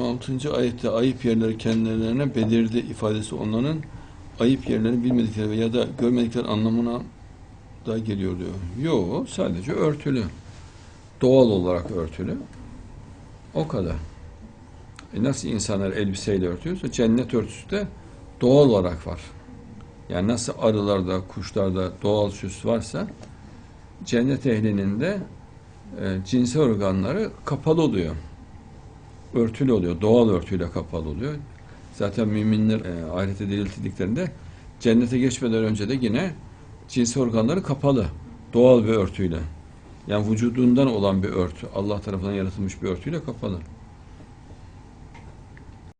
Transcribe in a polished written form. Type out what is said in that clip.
26. ayette ayıp yerleri kendilerine belirdi ifadesi onların ayıp yerlerini bilmedikleri ya da görmedikleri anlamına da geliyor diyor. Yok, sadece örtülü. Doğal olarak örtülü. O kadar. Nasıl insanlar elbiseyle örtüyorsa cennet örtüsü de doğal olarak var. Yani nasıl arılarda, kuşlarda doğal süs varsa cennet ehlinin de cinsel organları kapalı oluyor. Örtülü oluyor. Doğal örtüyle kapalı oluyor. Zaten müminler ahirete diriltildiklerinde cennete geçmeden önce de yine cinsel organları kapalı. Doğal bir örtüyle. Yani vücudundan olan bir örtü. Allah tarafından yaratılmış bir örtüyle kapalı.